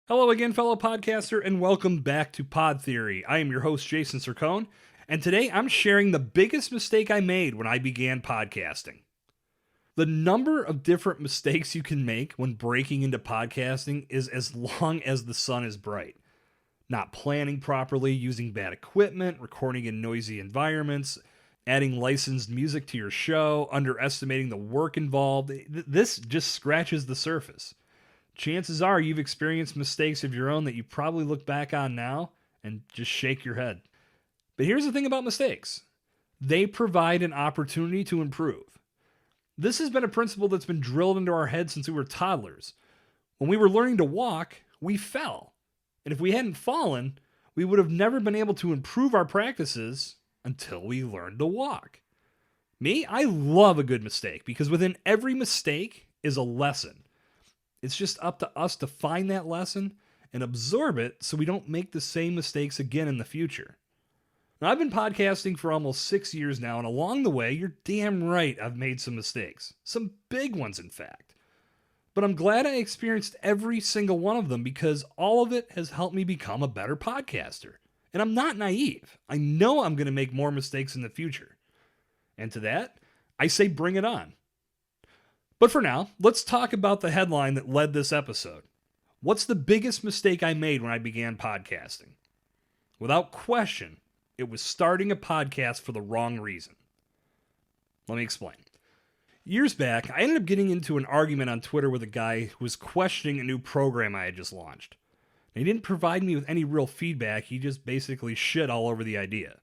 Hello again, fellow podcaster, and welcome back to Pod Theory. I am your host, Jason Cercone, and today I'm sharing the biggest mistake I made when I began podcasting. The number of different mistakes you can make when breaking into podcasting is as long as the sun is bright. Not planning properly, using bad equipment, recording in noisy environments, adding licensed music to your show, underestimating the work involved. This just scratches the surface. Chances are you've experienced mistakes of your own that you probably look back on now and just shake your head. But here's the thing about mistakes. They provide an opportunity to improve. This has been a principle that's been drilled into our heads since we were toddlers. When we were learning to walk, we fell. And if we hadn't fallen, we would have never been able to improve our practices until we learned to walk. Me, I love a good mistake because within every mistake is a lesson. It's just up to us to find that lesson and absorb it so we don't make the same mistakes again in the future. Now, I've been podcasting for almost 6 years now, and along the way, you're damn right I've made some mistakes. Some big ones, in fact. But I'm glad I experienced every single one of them because all of it has helped me become a better podcaster. And I'm not naive. I know I'm going to make more mistakes in the future. And to that, I say bring it on. But for now, let's talk about the headline that led this episode. What's the biggest mistake I made when I began podcasting? Without question, it was starting a podcast for the wrong reason. Let me explain. Years back, I ended up getting into an argument on Twitter with a guy who was questioning a new program I had just launched. He didn't provide me with any real feedback, he just basically shit all over the idea.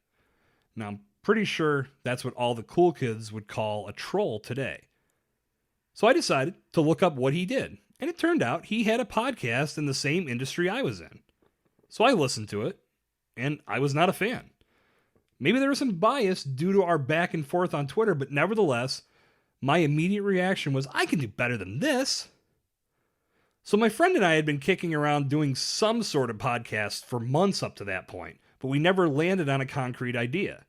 Now, I'm pretty sure that's what all the cool kids would call a troll today. So I decided to look up what he did, and it turned out he had a podcast in the same industry I was in. So I listened to it, and I was not a fan. Maybe there was some bias due to our back and forth on Twitter, but nevertheless, my immediate reaction was, I can do better than this. So my friend and I had been kicking around doing some sort of podcast for months up to that point, but we never landed on a concrete idea.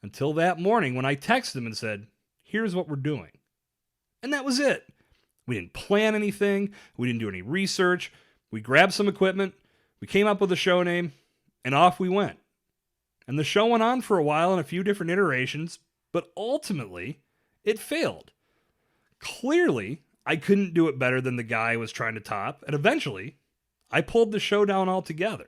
Until that morning when I texted him and said, here's what we're doing. And that was it. We didn't plan anything. We didn't do any research. We grabbed some equipment. We came up with a show name, and off we went. And the show went on for a while in a few different iterations, but ultimately, it failed. Clearly, I couldn't do it better than the guy I was trying to top, and eventually, I pulled the show down altogether.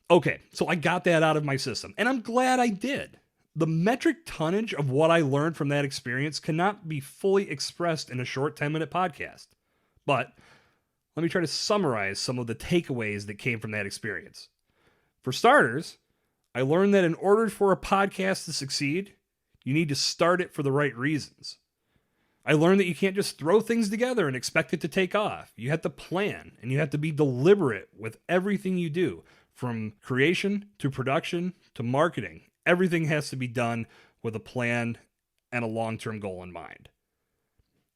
Okay, so I got that out of my system, and I'm glad I did. The metric tonnage of what I learned from that experience cannot be fully expressed in a short 10-minute podcast. But let me try to summarize some of the takeaways that came from that experience. For starters, I learned that in order for a podcast to succeed, you need to start it for the right reasons. I learned that you can't just throw things together and expect it to take off. You have to plan, and you have to be deliberate with everything you do, from creation to production to marketing. Everything has to be done with a plan and a long-term goal in mind.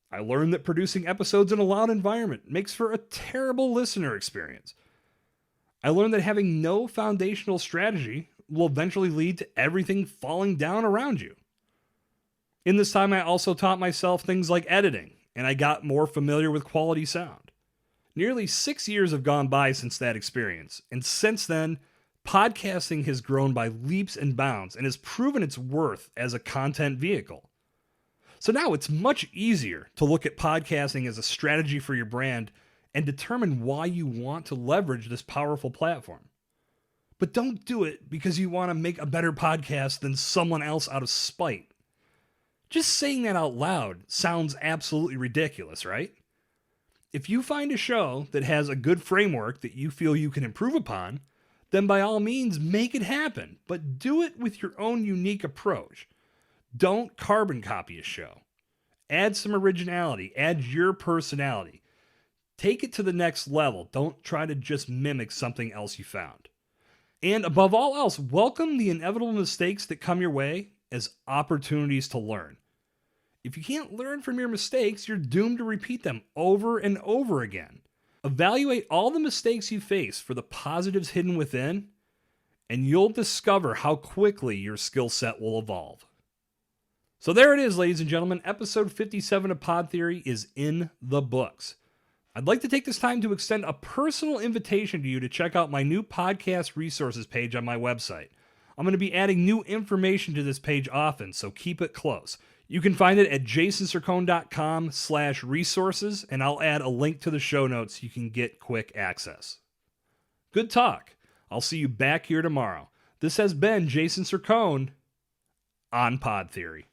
I learned that producing episodes in a loud environment makes for a terrible listener experience. I learned that having no foundational strategy will eventually lead to everything falling down around you. In this time, I also taught myself things like editing, and I got more familiar with quality sound. Nearly 6 years have gone by since that experience, and since then, podcasting has grown by leaps and bounds and has proven its worth as a content vehicle. So now it's much easier to look at podcasting as a strategy for your brand and determine why you want to leverage this powerful platform. But don't do it because you want to make a better podcast than someone else out of spite. Just saying that out loud sounds absolutely ridiculous, right? If you find a show that has a good framework that you feel you can improve upon, then by all means make it happen, but do it with your own unique approach. Don't carbon copy a show. Add some originality, add your personality. Take it to the next level. Don't try to just mimic something else you found. And above all else, welcome the inevitable mistakes that come your way as opportunities to learn. If you can't learn from your mistakes, you're doomed to repeat them over and over again. Evaluate all the mistakes you face for the positives hidden within, and you'll discover how quickly your skill set will evolve. So there it is, ladies and gentlemen. Episode 57 of Pod Theory is in the books. I'd like to take this time to extend a personal invitation to you to check out my new podcast resources page on my website. I'm going to be adding new information to this page often, so keep it close. You can find it at jasoncercone.com/resources, and I'll add a link to the show notes so you can get quick access. Good talk. I'll see you back here tomorrow. This has been Jason Cercone on Pod Theory.